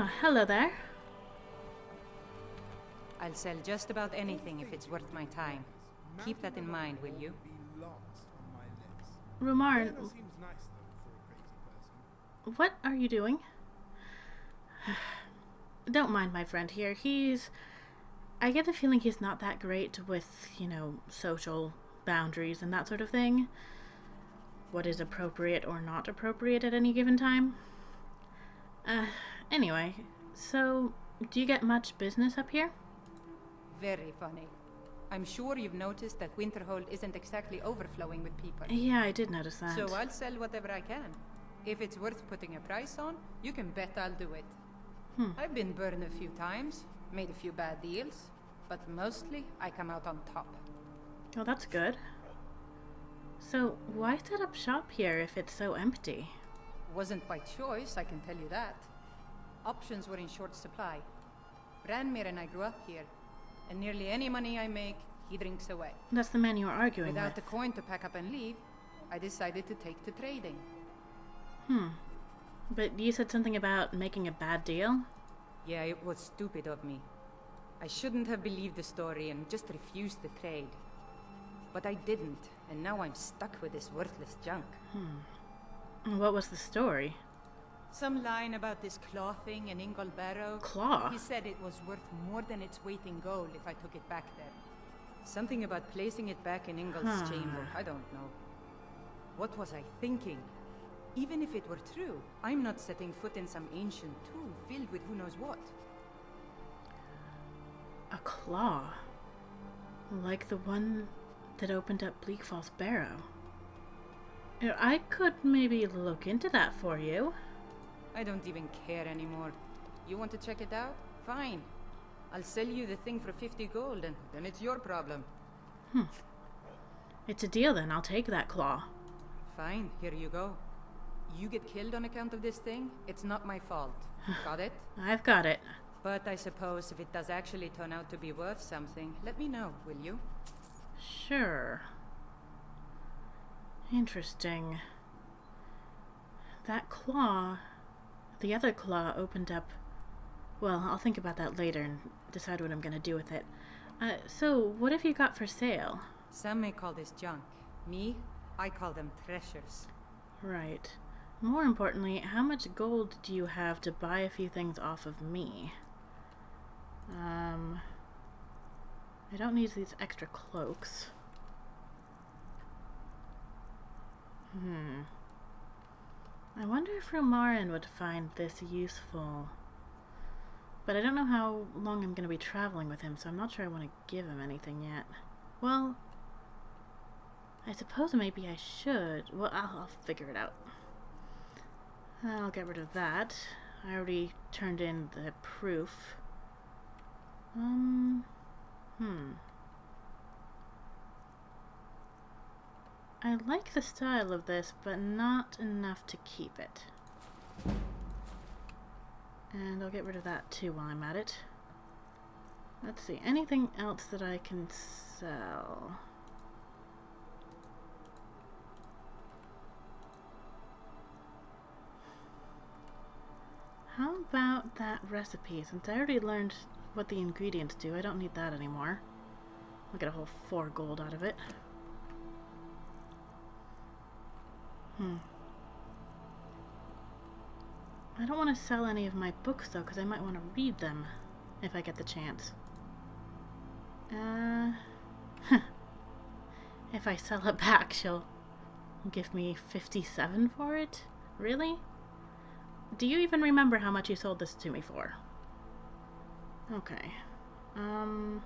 Ah, hello there. I'll sell just about anything if it's worth my time. Keep that in mind, will you? Rumarn, what are you doing? Don't mind my friend here. I get the feeling he's not that great with, social boundaries and that sort of thing. What is appropriate or not appropriate at any given time. Anyway, so, do you get much business up here? Very funny. I'm sure you've noticed that Winterhold isn't exactly overflowing with people. Yeah, I did notice that. So I'll sell whatever I can. If it's worth putting a price on, you can bet I'll do it. I've been burned a few times, made a few bad deals, but mostly I come out on top. Oh, that's good. So, why set up shop here if it's so empty? Wasn't by choice, I can tell you that. Options were in short supply. Branmir and I grew up here, and nearly any money I make, he drinks away. That's the man you were arguing Without with. the coin to pack up and leave, I decided to take to trading. But you said something about making a bad deal? Yeah, it was stupid of me. I shouldn't have believed the story and just refused the trade. But I didn't, and now I'm stuck with this worthless junk. What was the story? Some line about this claw thing in Ingol Barrow. Claw? He said it was worth more than its weight in gold if I took it back there. Something about placing it back in Ingol's chamber. I don't know. What was I thinking? Even if it were true, I'm not setting foot in some ancient tomb filled with who knows what. A claw? Like the one that opened up Bleak Falls Barrow. I could maybe look into that for you. I don't even care anymore. You want to check it out? Fine. I'll sell you the thing for 50 gold, and then it's your problem. It's a deal then. I'll take that claw. Fine, here you go. You get killed on account of this thing, it's not my fault. Got it? I've got it. But I suppose if it does actually turn out to be worth something, let me know, will you? Sure. Interesting. That claw... The other claw opened up... Well, I'll think about that later and decide what I'm gonna do with it. So, what have you got for sale? Some may call this junk. Me, I call them treasures. Right. More importantly, how much gold do you have to buy a few things off of me? I don't need these extra cloaks. I wonder if Romarin would find this useful. But I don't know how long I'm going to be traveling with him, so I'm not sure I want to give him anything yet. Well, I suppose maybe I should. Well, I'll figure it out. I'll get rid of that. I already turned in the proof. I like the style of this, but not enough to keep it. And I'll get rid of that too while I'm at it. Let's see, anything else that I can sell? How about that recipe? Since I already learned what the ingredients do, I don't need that anymore. I'll get a whole 4 gold out of it. I don't want to sell any of my books though, because I might want to read them if I get the chance. If I sell it back, she'll give me 57 for it? Really? Do you even remember how much you sold this to me for? Okay. No,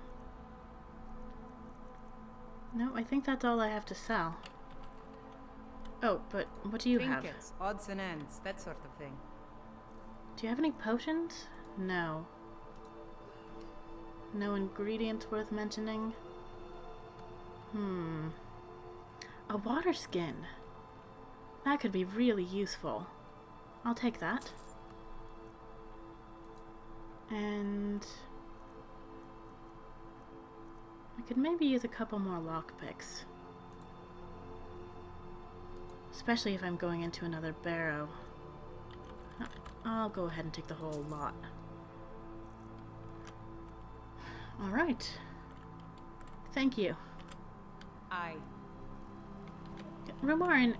I think that's all I have to sell. Oh, but what do you have? Trinkets, odds and ends, that sort of thing. Do you have any potions? No. No ingredients worth mentioning? A water skin. That could be really useful. I'll take that. And... I could maybe use a couple more lockpicks. Especially if I'm going into another barrow. I'll go ahead and take the whole lot. Alright. Thank you. I... Romarin,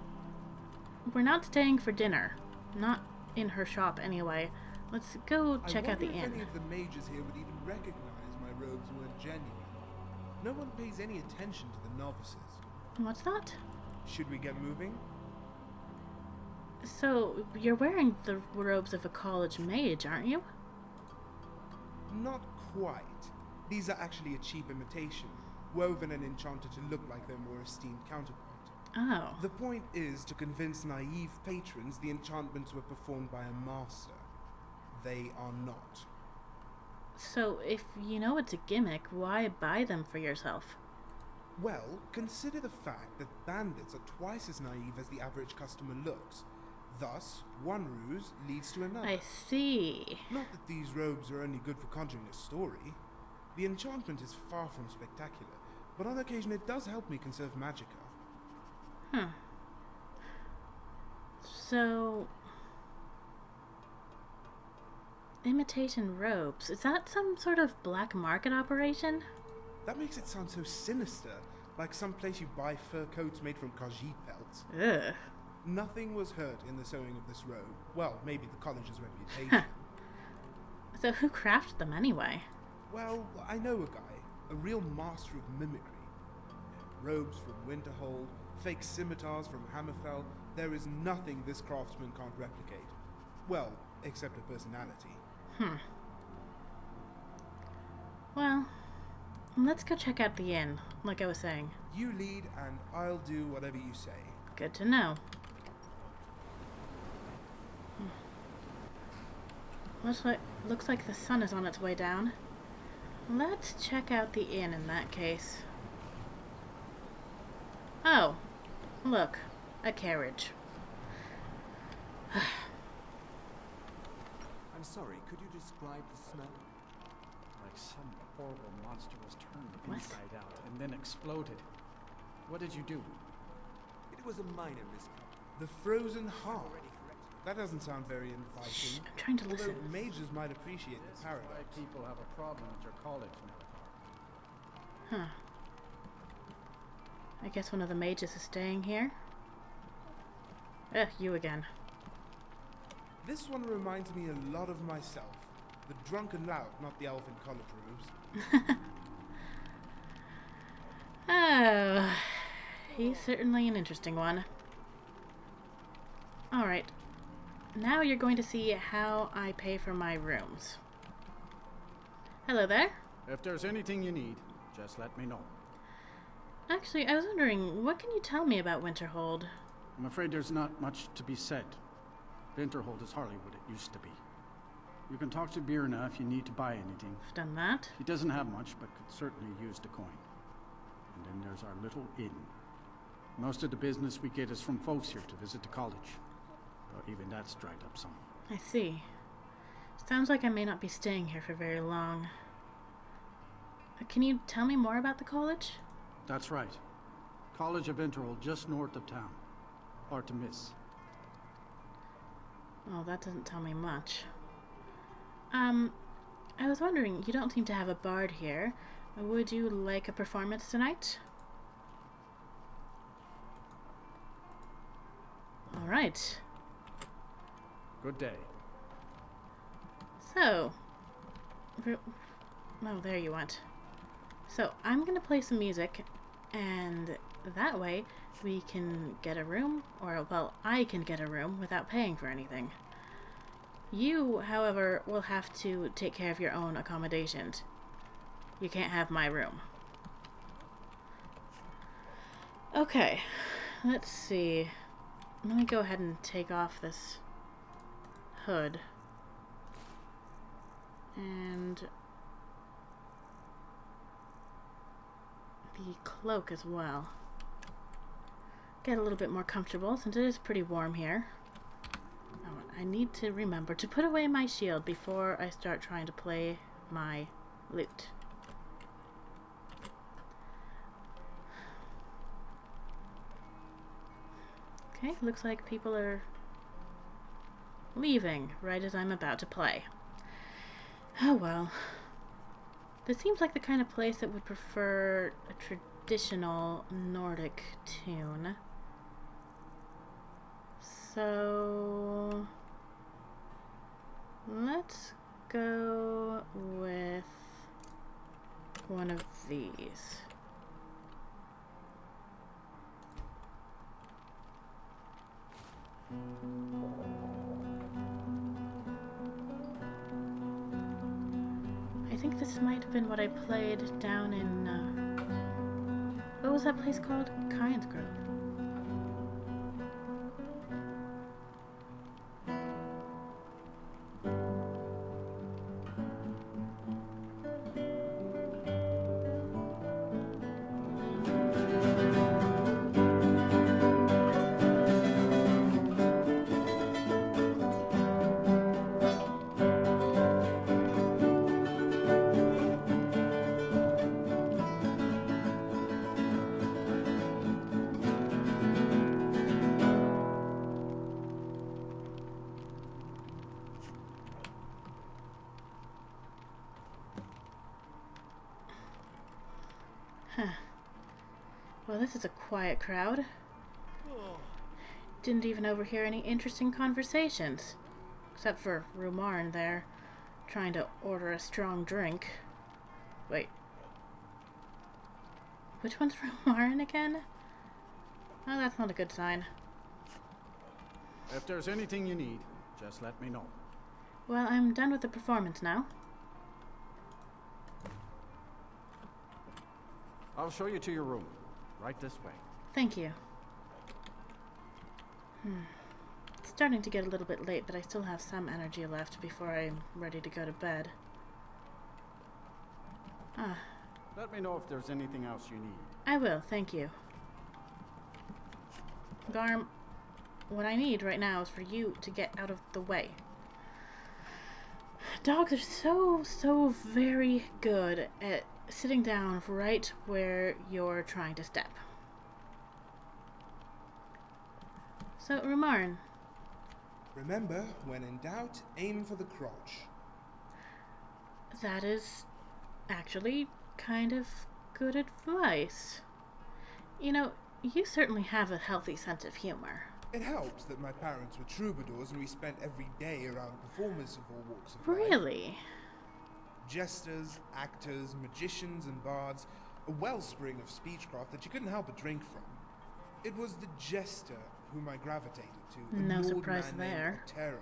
we're not staying for dinner. Not in her shop, anyway. Let's go check out the inn. I wonder if any of the mages here would even recognize my robes weren't genuine. No one pays any attention to the novices. What's that? Should we get moving? So, you're wearing the robes of a college mage, aren't you? Not quite. These are actually a cheap imitation, woven and enchanted to look like their more esteemed counterpart. Oh. The point is to convince naive patrons the enchantments were performed by a master. They are not. So, if you know it's a gimmick, why buy them for yourself? Well, consider the fact that bandits are twice as naive as the average customer looks. Thus, one ruse leads to another. I see. Not that these robes are only good for conjuring a story. The enchantment is far from spectacular, but on occasion it does help me conserve magicka. Huh. So... imitation robes. Is that some sort of black market operation? That makes it sound so sinister, like some place you buy fur coats made from Khajiit pelts. Ugh. Nothing was hurt in the sewing of this robe. Well, maybe the college's reputation. So who crafted them anyway? Well, I know a guy, a real master of mimicry. Robes from Winterhold, fake scimitars from Hammerfell. There is nothing this craftsman can't replicate. Well, except her personality. Well, let's go check out the inn, like I was saying. You lead, and I'll do whatever you say. Good to know. Looks like the sun is on its way down. Let's check out the inn in that case. Oh, look, a carriage. I'm sorry, could you describe the smell? Like some horrible monster was turned What? inside out and then exploded. What did you do? It was a minor miscut. The frozen heart. That doesn't sound very inviting. Shh, I'm trying to Although listen. mages might appreciate the Why paradox. people have a problem at your college now. Huh. I guess one of the mages is staying here. Ugh, you again. This one reminds me a lot of myself. The drunken lout, not the elf in college robes. Oh, he's certainly an interesting one. Alright, now you're going to see how I pay for my rooms. Hello there. If there's anything you need, just let me know. Actually, I was wondering, what can you tell me about Winterhold? I'm afraid there's not much to be said. Winterhold is hardly what it used to be. You can talk to Birna if you need to buy anything. I've done that. He doesn't have much, but could certainly use the coin. And then there's our little inn. Most of the business we get is from folks here to visit the college. But even that's dried up some. I see. Sounds like I may not be staying here for very long. Can you tell me more about the college? That's right. College of Winterhold, just north of town. Artemis. Oh, that doesn't tell me much. I was wondering, you don't seem to have a bard here. Would you like a performance tonight? Alright. Good day. So... Oh, there you went. So, I'm gonna play some music, and that way we can get a room, or, well, I can get a room without paying for anything. You, however, will have to take care of your own accommodations. You can't have my room. Okay, let's see. Let me go ahead and take off this hood. And the cloak as well. Get a little bit more comfortable since it is pretty warm here. Oh, I need to remember to put away my shield before I start trying to play my lute. Okay, looks like people are leaving right as I'm about to play. Oh well. This seems like the kind of place that would prefer a traditional Nordic tune. So let's go with one of these. I think this might have been what I played down in, what was that place called? Kynes Grove. Well, this is a quiet crowd. Didn't even overhear any interesting conversations. Except for Rumarn there, trying to order a strong drink. Wait. Which one's Rumarn again? Oh, that's not a good sign. If there's anything you need, just let me know. Well, I'm done with the performance now. I'll show you to your room. Right this way. Thank you. It's starting to get a little bit late, but I still have some energy left before I'm ready to go to bed. Let me know if there's anything else you need. I will, thank you. Garm, what I need right now is for you to get out of the way. Dogs are so very good at sitting down right where you're trying to step. So, Rumarn. Remember, when in doubt, aim for the crotch. That is actually kind of good advice. You know, you certainly have a healthy sense of humor. It helps that my parents were troubadours and we spent every day around performers of all walks of life. Really? Jesters, actors, magicians, and bards, a wellspring of speechcraft that you couldn't help but drink from. It was the jester whom I gravitated to. No surprise there. Otero.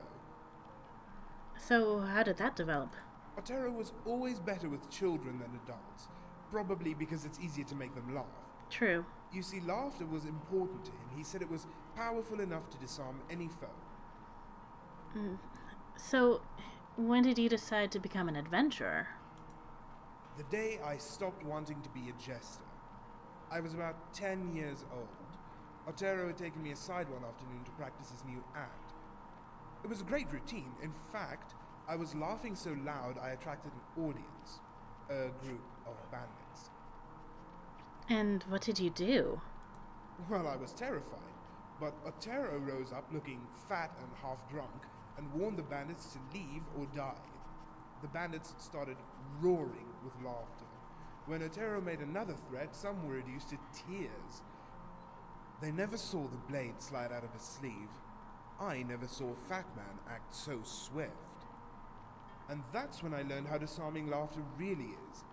So, how did that develop? Otero was always better with children than adults, probably because it's easier to make them laugh. True. You see, laughter was important to him. He said it was powerful enough to disarm any foe. So, when did you decide to become an adventurer? The day I stopped wanting to be a jester. I was about 10 years old. Otero had taken me aside one afternoon to practice his new act. It was a great routine. In fact, I was laughing so loud I attracted an audience, a group of bandits. And what did you do? Well, I was terrified, but Otero rose up looking fat and half drunk and warned the bandits to leave or die. The bandits started roaring with laughter. When Otero made another threat, some were reduced to tears. They never saw the blade slide out of his sleeve. I never saw a fat man act so swift. And that's when I learned how disarming laughter really is.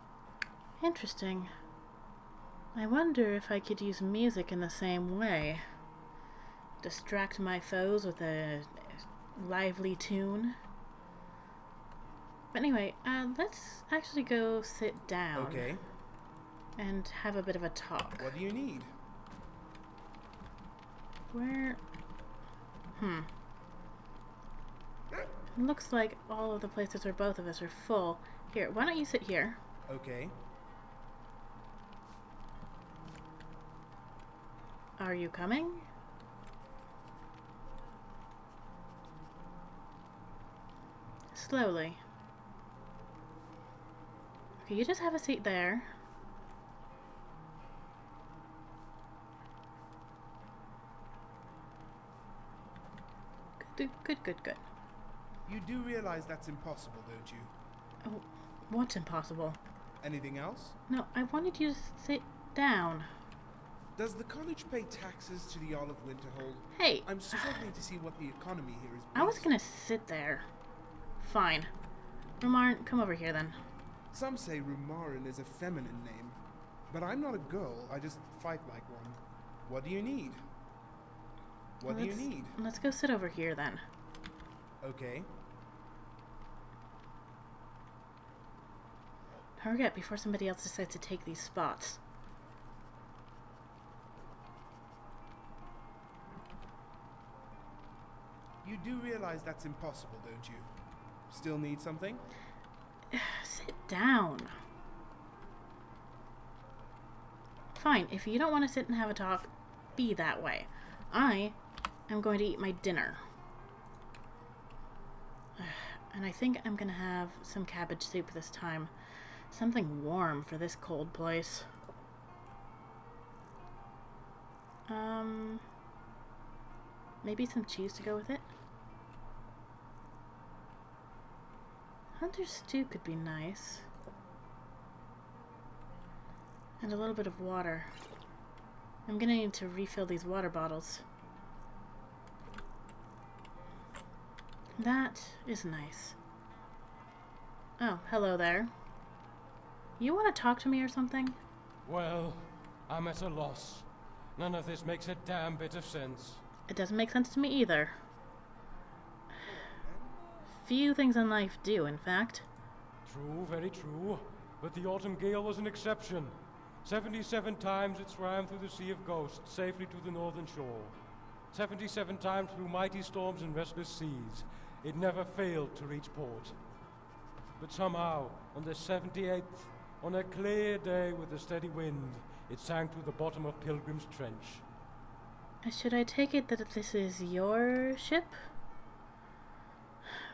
Interesting. I wonder if I could use music in the same way. Distract my foes with a lively tune. But anyway, let's actually go sit down. Okay. And have a bit of a talk. What do you need? Where... Looks like all of the places where both of us are full. Here, why don't you sit here? Okay. Are you coming? Slowly. Okay, you just have a seat there. Good. You do realize that's impossible, don't you? Oh, what's impossible? Anything else? No, I wanted you to sit down. Does the college pay taxes to the Jarl of Winterhold? Hey! I'm struggling to see what the economy here is based. I was gonna sit there. Fine. Rumarin, come over here then. Some say Rumarin is a feminine name, but I'm not a girl, I just fight like one. What do you need? What do you need? Let's go sit over here then. Okay. Hurry up before somebody else decides to take these spots. You do realize that's impossible, don't you? Still need something? Sit down. Fine, if you don't want to sit and have a talk, be that way. I am going to eat my dinner. And I think I'm going to have some cabbage soup this time. Something warm for this cold place. Maybe some cheese to go with it. Hunter's stew could be nice. And a little bit of water. I'm gonna need to refill these water bottles. That is nice. Oh, hello there. You want to talk to me or something? Well, I'm at a loss. None of this makes a damn bit of sense. It doesn't make sense to me either. Few things in life do, in fact. True, very true. But the autumn gale was an exception. 77 times it swam through the Sea of Ghosts, safely to the northern shore. 77 times through mighty storms and restless seas. It never failed to reach port. But somehow, on the 78th, on a clear day with a steady wind, it sank to the bottom of Pilgrim's Trench. Should I take it that this is your ship?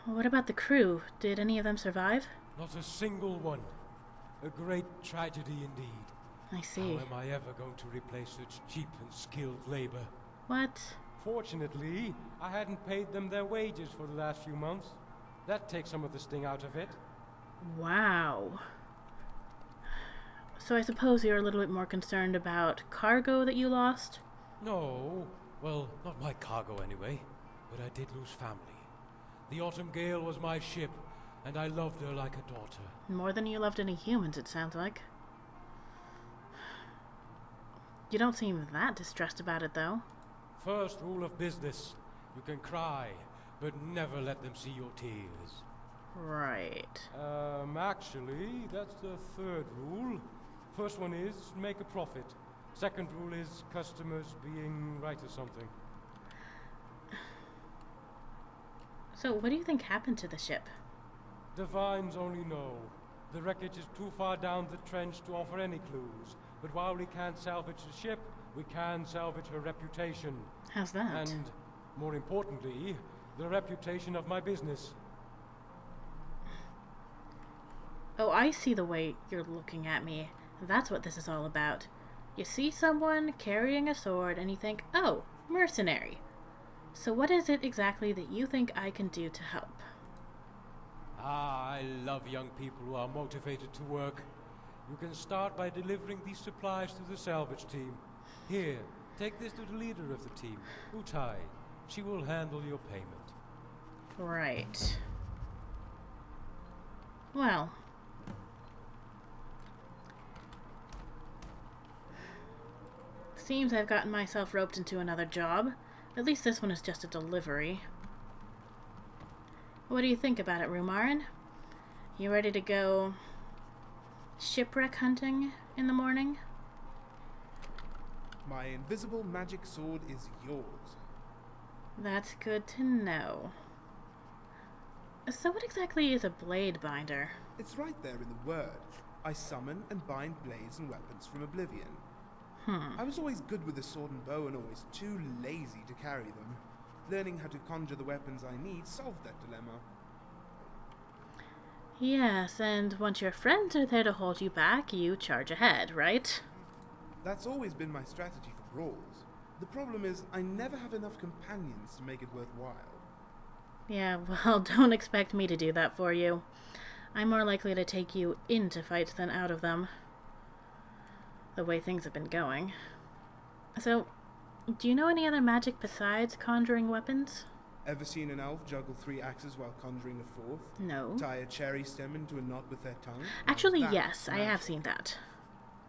What about the crew? Did any of them survive? Not a single one. A great tragedy indeed. I see. How am I ever going to replace such cheap and skilled labor? What? Fortunately, I hadn't paid them their wages for the last few months. That takes some of the sting out of it. Wow. So I suppose you're a little bit more concerned about cargo that you lost? No. Well, not my cargo anyway. But I did lose family. The Autumn Gale was my ship, and I loved her like a daughter. More than you loved any humans, it sounds like. You don't seem that distressed about it, though. First rule of business. You can cry, but never let them see your tears. Right. Actually, that's the third rule. First one is make a profit. Second rule is customers being right or something. So what do you think happened to the ship? Divines only know. The wreckage is too far down the trench to offer any clues. But while we can't salvage the ship, we can salvage her reputation. How's that? And, more importantly, the reputation of my business. Oh, I see the way you're looking at me. That's what this is all about. You see someone carrying a sword and you think, oh, mercenary. So what is it exactly that you think I can do to help? I love young people who are motivated to work. You can start by delivering these supplies to the salvage team. Here, take this to the leader of the team, Utai. She will handle your payment. Right. Well. Seems I've gotten myself roped into another job. At least this one is just a delivery. What do you think about it, Rumarin? You ready to go shipwreck hunting in the morning? My invisible magic sword is yours. That's good to know. So what exactly is a blade binder? It's right there in the word. I summon and bind blades and weapons from oblivion. I was always good with the sword and bow and always too lazy to carry them. Learning how to conjure the weapons I need solved that dilemma. Yes, and once your friends are there to hold you back, you charge ahead, right? That's always been my strategy for brawls. The problem is I never have enough companions to make it worthwhile. Yeah, well, don't expect me to do that for you. I'm more likely to take you into fights than out of them. The way things have been going. So, do you know any other magic besides conjuring weapons? Ever seen an elf juggle 3 axes while conjuring a 4th? No. Tie a cherry stem into a knot with their tongue? Actually, Now yes, that's I have magic. seen that.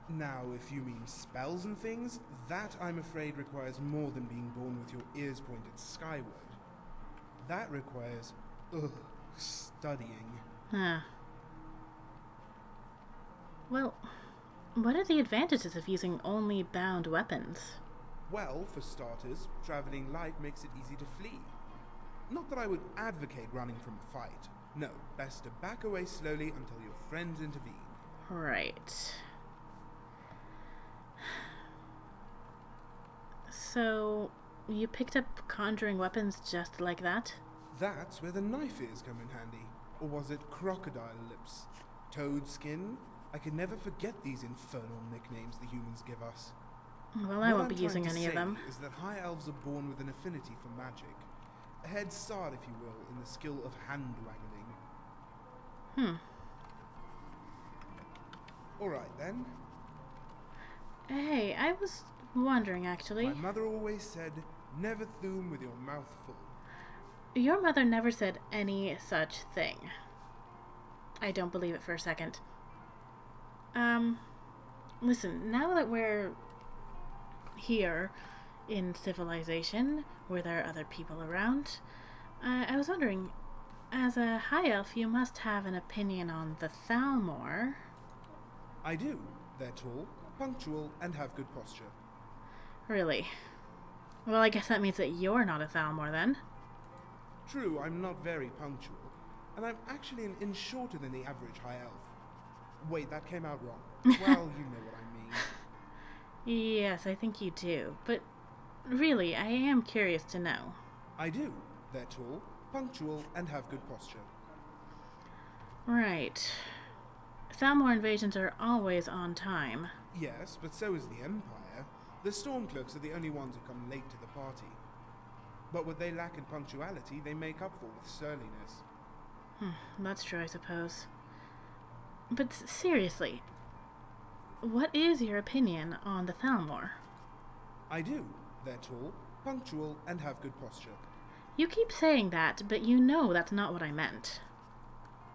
Now, if you mean spells and things, that, I'm afraid, requires more than being born with your ears pointed skyward. That requires, studying. Huh. Well, what are the advantages of using only bound weapons? Well, for starters, traveling light makes it easy to flee. Not that I would advocate running from a fight. No, best to back away slowly until your friends intervene. Right. So, you picked up conjuring weapons just like that? That's where the knife ears come in handy. Or was it crocodile lips? Toad skin? I can never forget these infernal nicknames the humans give us. Well, I What won't I'm be using trying to any of say them. is that high elves are born with an affinity for magic. A head start, if you will, in the skill of hand-waggling. Alright then. Hey, I was wondering actually. My mother always said, never thoom with your mouth full. Your mother never said any such thing. I don't believe it for a second. Listen, now that we're here in civilization, where there are other people around, I was wondering, as a high elf, you must have an opinion on the Thalmor. I do. They're tall, punctual, and have good posture. Really? Well, I guess that means that you're not a Thalmor then. True, I'm not very punctual, and I'm actually an inch shorter than the average high elf. Wait, that came out wrong. Well, you know what I mean. Yes, I think you do, but really, I am curious to know. I do. They're tall, punctual, and have good posture. Right. Thalmor invasions are always on time. Yes, but so is the Empire. The Stormcloaks are the only ones who come late to the party. But what they lack in punctuality, they make up for with surliness. That's true, I suppose. But seriously, what is your opinion on the Thalmor? I do. They're tall, punctual, and have good posture. You keep saying that, but you know that's not what I meant.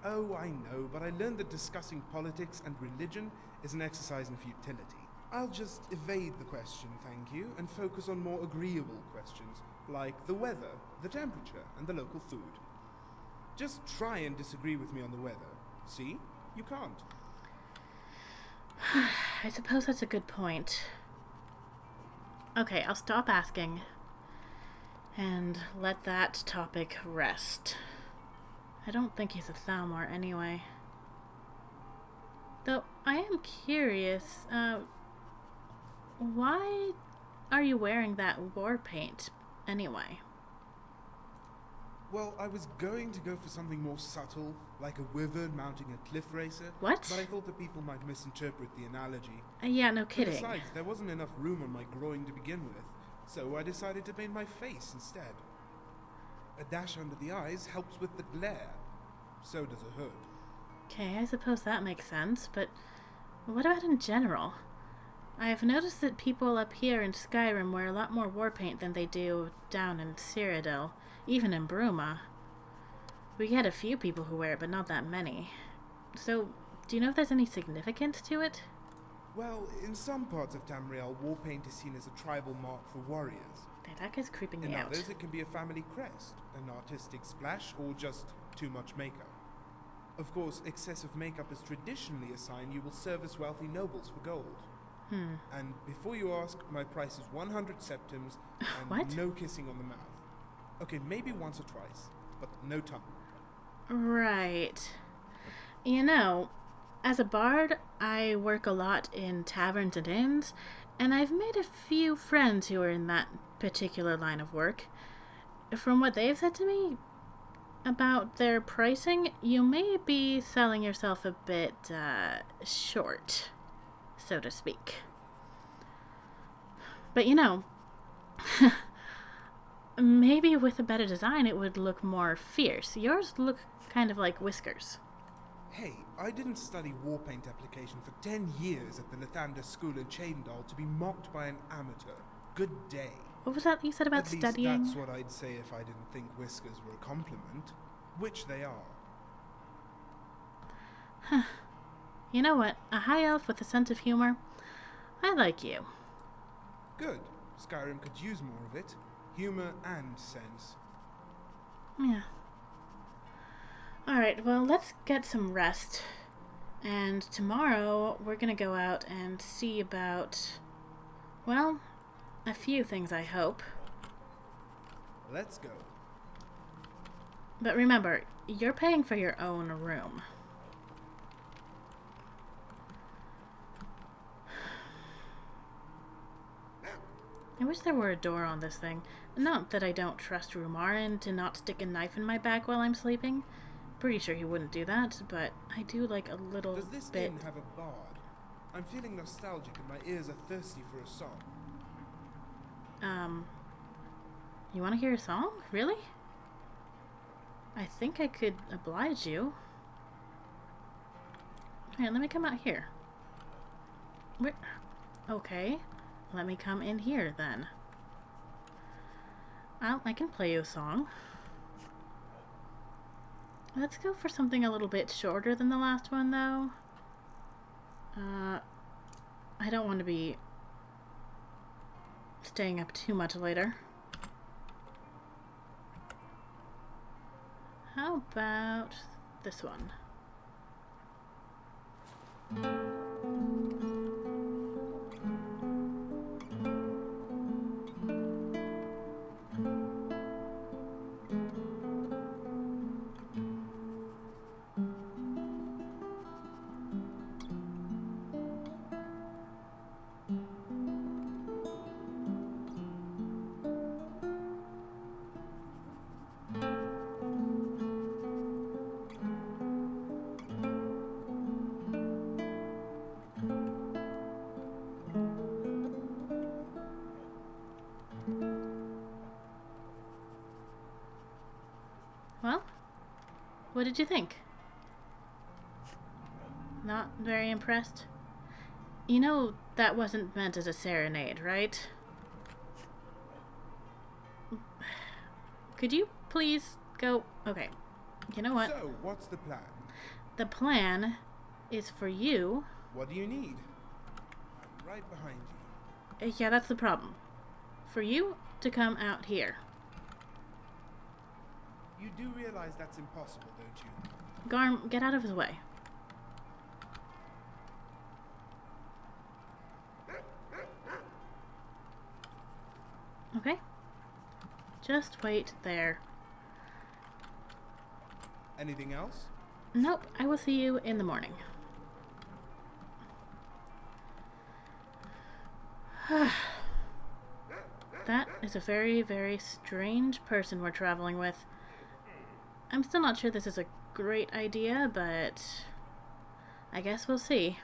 Oh, I know, but I learned that discussing politics and religion is an exercise in futility. I'll just evade the question, thank you, and focus on more agreeable questions, like the weather, the temperature, and the local food. Just try and disagree with me on the weather. See? You can't. I suppose that's a good point. Okay, I'll stop asking and let that topic rest. I don't think he's a Thalmor anyway. Though I am curious, why are you wearing that war paint anyway? Well, I was going to go for something more subtle, like a wyvern mounting a cliff racer. What? But I thought that people might misinterpret the analogy. Yeah, no kidding. Besides, there wasn't enough room on my groin to begin with, so I decided to paint my face instead. A dash under the eyes helps with the glare. So does a hood. Okay, I suppose that makes sense, but what about in general? I've noticed that people up here in Skyrim wear a lot more war paint than they do down in Cyrodiil, even in Bruma. We get a few people who wear it, but not that many. So, do you know if there's any significance to it? Well, in some parts of Tamriel, war paint is seen as a tribal mark for warriors. Okay, that guy's creeping In me out. others, it can be a family crest, an artistic splash, or just too much makeup. Of course, excessive makeup is traditionally a sign you will service wealthy nobles for gold. And before you ask, my price is 100 septims and What? no kissing on the mouth. Okay, maybe once or twice, but no tongue. Right. You know, as a bard, I work a lot in taverns and inns, and I've made a few friends who are in that particular line of work. From what they've said to me about their pricing, you may be selling yourself a bit, short, so to speak. But you know, maybe with a better design it would look more fierce. Yours look kind of like whiskers. Hey, I didn't study war paint application for 10 years at the Lathander School in Chaindal to be mocked by an amateur. Good day. What was that you said about At least studying? that's what I'd say if I didn't think whiskers were a compliment. Which they are. You know what? A high elf with a sense of humor? I like you. Good. Skyrim could use more of it. Humor and sense. Yeah. Alright, well, let's get some rest. And tomorrow, we're gonna go out and see about, well, a few things, I hope. Let's go. But remember, you're paying for your own room. I wish there were a door on this thing. Not that I don't trust Rumarin to not stick a knife in my back while I'm sleeping. Pretty sure he wouldn't do that, but I do like a little Does this bit... inn have a bard? I'm feeling nostalgic and my ears are thirsty for a song. You want to hear a song? Really? I think I could oblige you. Alright, let me come out here. Where? Okay. Let me come in here, then. I can play you a song. Let's go for something a little bit shorter than the last one, though. I don't want to be staying up too much later. How about this one? Well, what did you think? Not very impressed? You know that wasn't meant as a serenade, right? Could you please go... Okay, you know what? So, what's the plan? The plan is for you... What do you need? I'm right behind you. Yeah, that's the problem. For you to come out here. You do realize that's impossible, don't you? Garm, get out of his way. Okay? Just wait there. Anything else? Nope, I will see you in the morning. That is a very, very strange person we're traveling with. I'm still not sure this is a great idea, but I guess we'll see.